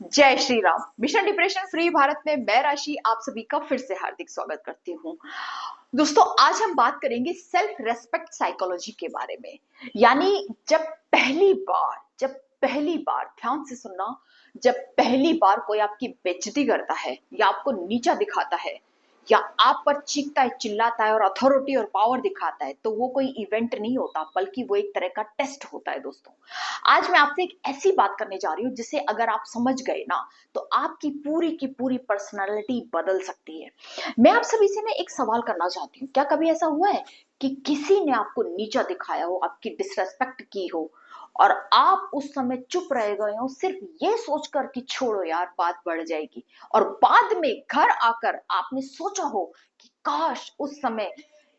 जय Shri Ram. Mission depression free Bharat में मैं राशि आप सभी का फिर से हार्दिक स्वागत करती हूँ। दोस्तों, आज हम बात करेंगे सेल्फ रेस्पेक्ट साइकोलॉजी के बारे में। यानी जब पहली बार ध्यान से सुनना, जब पहली बार कोई आपकी बेइज्जती करता है या आपको नीचा दिखाता है या आप पर चीखता है, चिल्लाता है और अथॉरिटी और पावर दिखाता है, तो वो कोई इवेंट नहीं होता, बल्कि वो एक तरह का टेस्ट होता है। दोस्तों, आज मैं आपसे एक ऐसी बात करने जा रही हूँ जिसे अगर आप समझ गए ना, तो आपकी पूरी की पूरी पर्सनालिटी बदल सकती है। मैं आप सभी से ना एक सवाल करना चाहती हूँ, क्या कभी ऐसा हुआ है कि किसी ने आपको नीचा दिखाया हो, आपकी डिसरेस्पेक्ट की हो और आप उस समय चुप रह गए हो, सिर्फ ये सोचकर कि छोड़ो यार, बात बढ़ जाएगी, और बाद में घर आकर आपने सोचा हो कि काश उस समय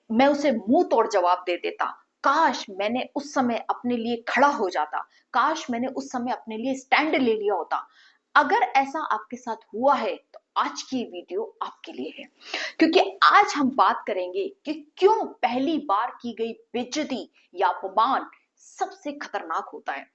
मैं उसे मुंह तोड़ जवाब दे देता, काश मैंने उस समय अपने लिए खड़ा हो जाता, काश मैंने उस समय अपने लिए स्टैंड ले लिया होता। अगर ऐसा आपके साथ हुआ है तो आज की वीडियो आपके लिए है, क्योंकि आज हम बात करेंगे कि क्यों पहली बार की गई बेइज्जती या अपमान सबसे खतरनाक होता है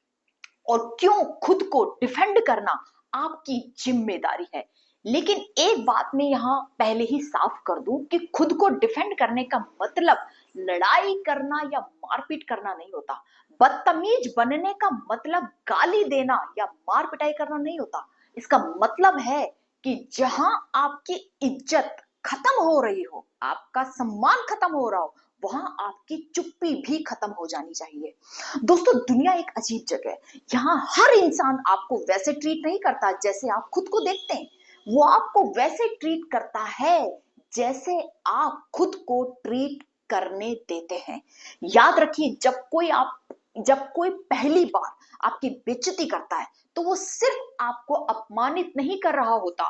और क्यों खुद को डिफेंड करना आपकी जिम्मेदारी है। लेकिन एक बात मैं यहां पहले ही साफ कर दूं कि खुद को डिफेंड करने का मतलब लड़ाई करना या मारपीट करना नहीं होता। बदतमीज बनने का मतलब गाली देना या मार पिटाई करना नहीं होता। इसका मतलब है कि जहां आपकी इज्जत खत्म हो रही हो, आपका सम्मान खत्म हो रहा हो, वहां आपकी चुप्पी भी खत्म हो जानी चाहिए। दोस्तों, दुनिया एक अजीब जगह है। यहाँ हर इंसान आपको वैसे ट्रीट नहीं करता जैसे आप खुद को देखते हैं। वो आपको वैसे ट्रीट करता है जैसे आप खुद को ट्रीट करने देते हैं। याद रखिए, जब कोई पहली बार आपकी बेइज्जती करता है, तो वो सिर्फ आपको अपमानित नहीं कर रहा होता,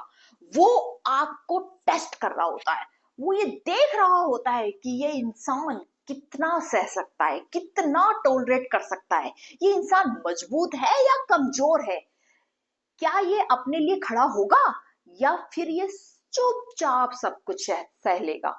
वो आपको टेस्ट कर रहा होता है। वो ये देख रहा होता है कि ये इंसान कितना सह सकता है, कितना टॉलरेट कर सकता है, ये इंसान मजबूत है या कमजोर है, क्या ये अपने लिए खड़ा होगा या फिर ये चुपचाप सब कुछ सह लेगा।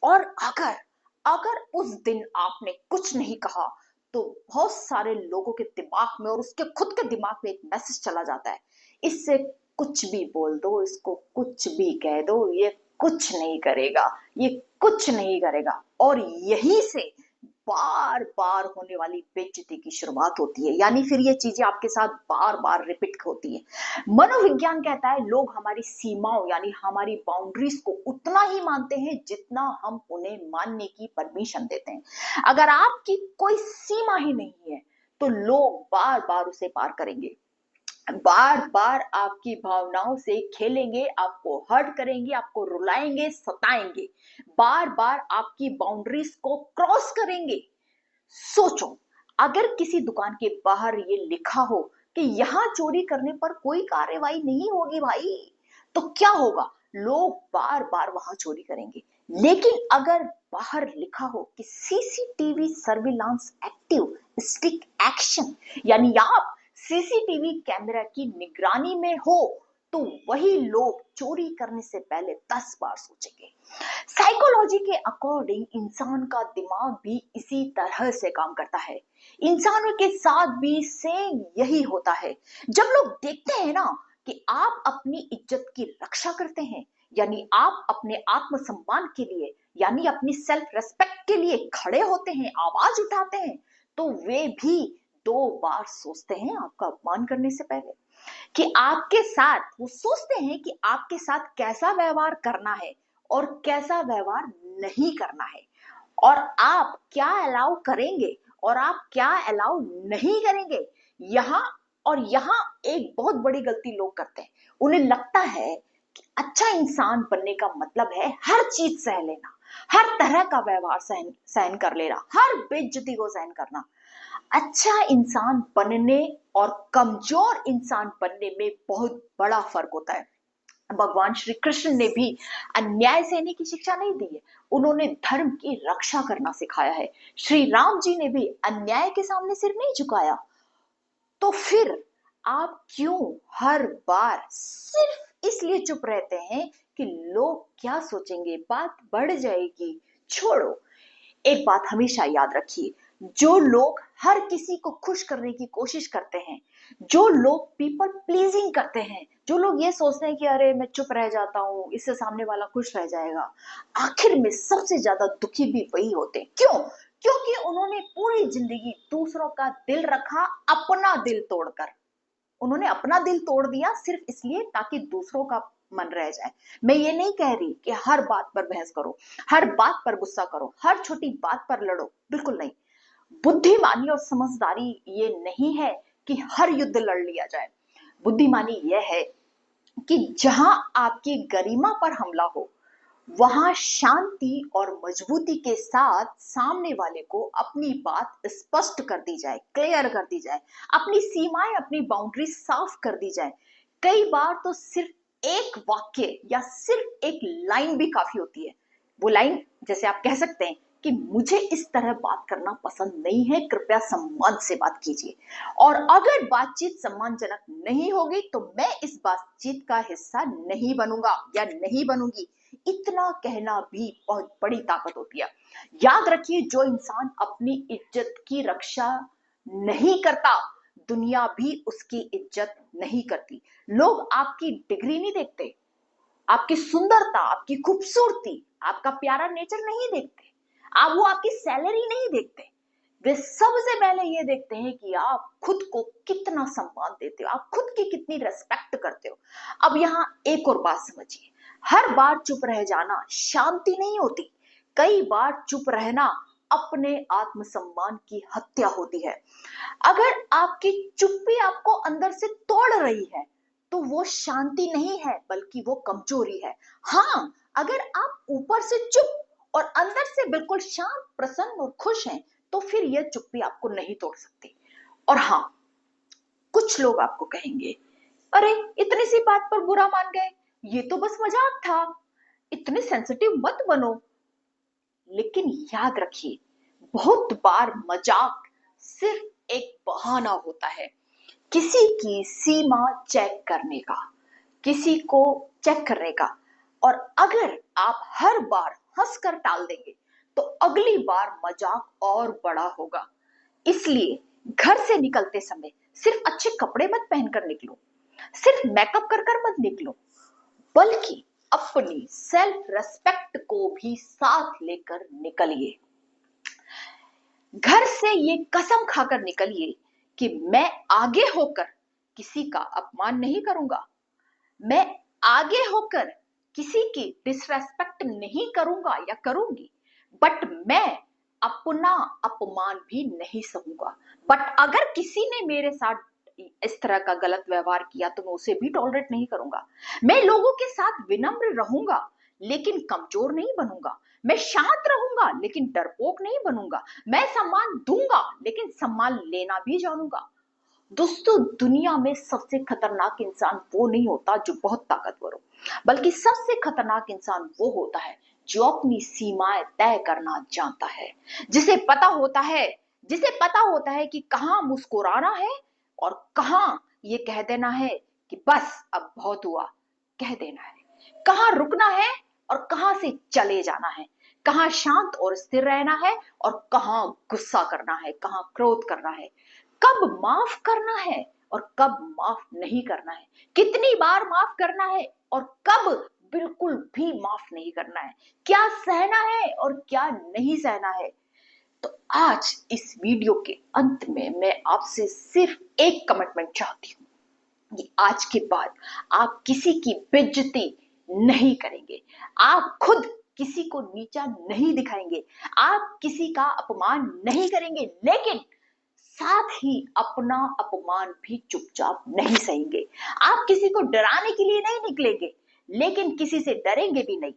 और अगर अगर उस दिन आपने कुछ नहीं कहा, तो बहुत सारे लोगों के दिमाग में और उसके खुद के दिमाग में एक मैसेज चला जाता है, इससे कुछ भी बोल दो, इसको कुछ भी कह दो, ये कुछ नहीं करेगा, ये कुछ नहीं करेगा। और यहीं से बार बार होने वाली बेइज्जती की शुरुआत होती है। यानी फिर ये चीजें आपके साथ बार बार रिपीट होती है। मनोविज्ञान कहता है लोग हमारी सीमाओं यानी हमारी बाउंड्रीज को उतना ही मानते हैं जितना हम उन्हें मानने की परमिशन देते हैं। अगर आपकी कोई सीमा ही नहीं है, तो लोग बार बार उसे पार करेंगे, बार बार आपकी भावनाओं से खेलेंगे, आपको हर्ट करेंगे, आपको रुलाएंगे, सताएंगे, बार बार आपकी बाउंड्रीज को क्रॉस करेंगे। सोचो, अगर किसी दुकान के बाहर ये लिखा हो कि यहां चोरी करने पर कोई कार्रवाई नहीं होगी भाई, तो क्या होगा? लोग बार बार वहां चोरी करेंगे। लेकिन अगर बाहर लिखा हो कि CCTV surveillance active, stick action, यानी आप सीसीटीवी कैमरा की निगरानी में हो, तो वही लोग चोरी करने से पहले 10 बार सोचेंगे। साइकोलॉजी के अकॉर्डिंग इंसान का दिमाग भी इसी तरह से काम करता है। इंसानों के साथ भी सेम यही होता है। जब लोग देखते हैं ना कि आप अपनी इज्जत की रक्षा करते हैं, यानी आप अपने आत्मसम्मान के लिए, यानी अपनी सेल्फ रेस्पेक्ट के लिए खड़े होते हैं, आवाज उठाते हैं, तो वे भी 2 बार सोचते हैं आपका अपमान करने से पहले, कि आपके साथ वो सोचते हैं कि आपके साथ कैसा व्यवहार करना है और कैसा व्यवहार नहीं करना है, और आप क्या अलाउ करेंगे और आप क्या अलाउ नहीं करेंगे। यहाँ यहाँ एक बहुत बड़ी गलती लोग करते हैं। उन्हें लगता है कि अच्छा इंसान बनने का मतलब है हर चीज सह लेना, हर तरह का व्यवहार सहन सहन कर लेना, हर बेइज्जती को सहन करना। अच्छा इंसान बनने और कमजोर इंसान बनने में बहुत बड़ा फर्क होता है। भगवान श्री कृष्ण ने भी अन्याय सहने की शिक्षा नहीं दी है, उन्होंने धर्म की रक्षा करना सिखाया है। श्री राम जी ने भी अन्याय के सामने सिर नहीं झुकाया। तो फिर आप क्यों हर बार सिर्फ इसलिए चुप रहते हैं कि लोग क्या सोचेंगे, बात बढ़ जाएगी? छोड़ो, एक बात हमेशा याद रखिए, जो लोग हर किसी को खुश करने की कोशिश करते हैं, जो लोग पीपल प्लीजिंग करते हैं, जो लोग ये सोचते हैं कि अरे मैं चुप रह जाता हूं, इससे सामने वाला खुश रह जाएगा, आखिर में सबसे ज्यादा दुखी भी वही होते हैं। क्यों? क्योंकि उन्होंने पूरी जिंदगी दूसरों का दिल रखा, अपना दिल तोड़कर। उन्होंने अपना दिल तोड़ दिया सिर्फ इसलिए ताकि दूसरों का मन रह जाए। मैं ये नहीं कह रही कि हर बात पर बहस करो, हर बात पर गुस्सा करो, हर छोटी बात पर लड़ो, बिल्कुल नहीं। बुद्धिमानी और समझदारी ये नहीं है कि हर युद्ध लड़ लिया जाए। बुद्धिमानी यह है कि जहां आपकी गरिमा पर हमला हो, वहां शांति और मजबूती के साथ सामने वाले को अपनी बात स्पष्ट कर दी जाए, क्लियर कर दी जाए, अपनी सीमाएं, अपनी बाउंड्री साफ कर दी जाए। कई बार तो सिर्फ एक वाक्य या सिर्फ एक लाइन भी काफी होती है। वो लाइन जैसे आप कह सकते हैं कि मुझे इस तरह बात करना पसंद नहीं है, कृपया सम्मान से बात कीजिए। और अगर बातचीत सम्मानजनक नहीं होगी तो मैं इस बातचीत का हिस्सा नहीं बनूंगा या नहीं बनूंगी। इतना कहना भी बहुत बड़ी ताकत होती है। याद रखिए, जो इंसान अपनी इज्जत की रक्षा नहीं करता, दुनिया भी उसकी इज्जत नहीं करती। लोग आपकी डिग्री नहीं देखते, आपकी सुंदरता, आपकी खूबसूरती, आपका प्यारा नेचर नहीं देखते, आप वो आपकी सैलरी नहीं देखते। वे सबसे पहले ये देखते हैं कि आप खुद को कितना सम्मान देते हो, आप खुद की कितनी रेस्पेक्ट करते हो। अब यहाँ एक और बात समझिए, हर बार चुप रह जाना शांति नहीं होती। कई बार चुप रहना अपने आत्मसम्मान की हत्या होती है। अगर आपकी चुप्पी आपको अंदर से तोड़ रही है तो वो शांति नहीं है, बल्कि वो कमजोरी है। हाँ, अगर आप ऊपर से चुप और अंदर से बिल्कुल शांत, प्रसन्न और खुश हैं, तो फिर यह चुप्पी आपको नहीं तोड़ सकती। और हाँ, कुछ लोग आपको कहेंगे, अरे इतनी सी बात पर बुरा मान गए, ये तो बस मजाक था, इतने सेंसिटिव मत बनो। लेकिन याद रखिए, बहुत बार मजाक सिर्फ एक बहाना होता है किसी की सीमा चेक करने का, किसी को चेक करने का। और अगर आप हर बार हंसकर टाल देंगे तो अगली बार मजाक और बड़ा होगा। इसलिए घर से निकलते समय सिर्फ अच्छे कपड़े मत पहनकर निकलो, सिर्फ मेकअप कर कर मत निकलो, बल्कि अपनी सेल्फ रेस्पेक्ट को भी साथ लेकर निकलिए। घर से ये कसम खाकर निकलिए कि मैं आगे होकर किसी का अपमान नहीं करूंगा, मैं आगे होकर किसी की डिसरेस्पेक्ट नहीं करूंगा या करूंगी, बट मैं अपना अपमान भी नहीं सहूंगा। बट अगर किसी ने मेरे साथ इस तरह का गलत व्यवहार किया तो मैं उसे भी टॉलरेट नहीं करूंगा। मैं लोगों के साथ विनम्र रहूंगा, लेकिन कमजोर नहीं बनूंगा। मैं शांत रहूंगा, लेकिन डरपोक नहीं बनूंगा। मैं सम्मान दूंगा, लेकिन सम्मान लेना भी जानूंगा। दोस्तों, दुनिया में सबसे खतरनाक इंसान वो नहीं होता जो बहुत ताकतवर हो, बल्कि सबसे खतरनाक इंसान वो होता है जो अपनी सीमाएं तय करना जानता है, जिसे पता होता है, जिसे पता होता है कि कहां मुस्कुराना है और कहां ये कह देना है कि बस अब बहुत हुआ, कह देना है, कहां रुकना है और कहां से चले जाना है, कहां शांत और स्थिर रहना है और कहां गुस्सा करना है, कहां क्रोध करना है, कब माफ करना है और कब माफ नहीं करना है, कितनी बार माफ करना है और कब बिल्कुल भी माफ नहीं करना है, क्या सहना है और क्या नहीं सहना है। तो आज इस वीडियो के अंत में मैं आपसे सिर्फ एक कमिटमेंट चाहती हूँ कि आज के बाद आप किसी की बेइज्जती नहीं करेंगे, आप खुद किसी को नीचा नहीं दिखाएंगे, आप किसी का अपमान नहीं करेंगे, लेकिन साथ ही अपना अपमान भी चुपचाप नहीं सहेंगे। आप किसी को डराने के लिए नहीं निकलेंगे, लेकिन किसी से डरेंगे भी नहीं,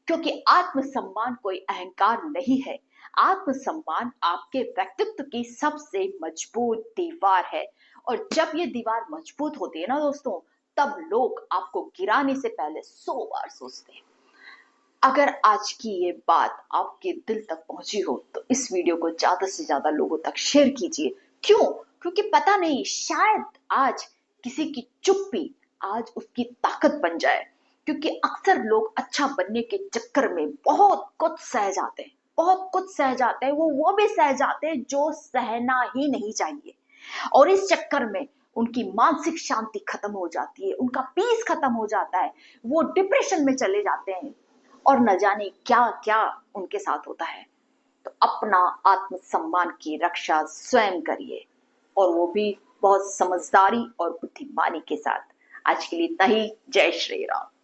क्योंकि आत्मसम्मान कोई अहंकार नहीं है। आत्मसम्मान आपके व्यक्तित्व की सबसे मजबूत दीवार है। और जब ये दीवार मजबूत होती है ना दोस्तों, तब लोग आपको गिराने से पहले 100 बार सोचते हैं। अगर आज की ये बात आपके दिल तक पहुंची हो तो इस वीडियो को ज्यादा से ज्यादा लोगों तक शेयर कीजिए। क्यों? क्योंकि पता नहीं, शायद आज किसी की चुप्पी आज उसकी ताकत बन जाए। क्योंकि अक्सर लोग अच्छा बनने के चक्कर में बहुत कुछ सह जाते हैं, बहुत कुछ सह जाते हैं, वो भी सह जाते हैं जो सहना ही नहीं चाहिए। और इस चक्कर में उनकी मानसिक शांति खत्म हो जाती है, उनका पीस खत्म हो जाता है, वो डिप्रेशन में चले जाते हैं और न जाने क्या क्या उनके साथ होता है। तो अपना आत्मसम्मान की रक्षा स्वयं करिए, और वो भी बहुत समझदारी और बुद्धिमानी के साथ। आज के लिए इतना ही। जय श्री राम।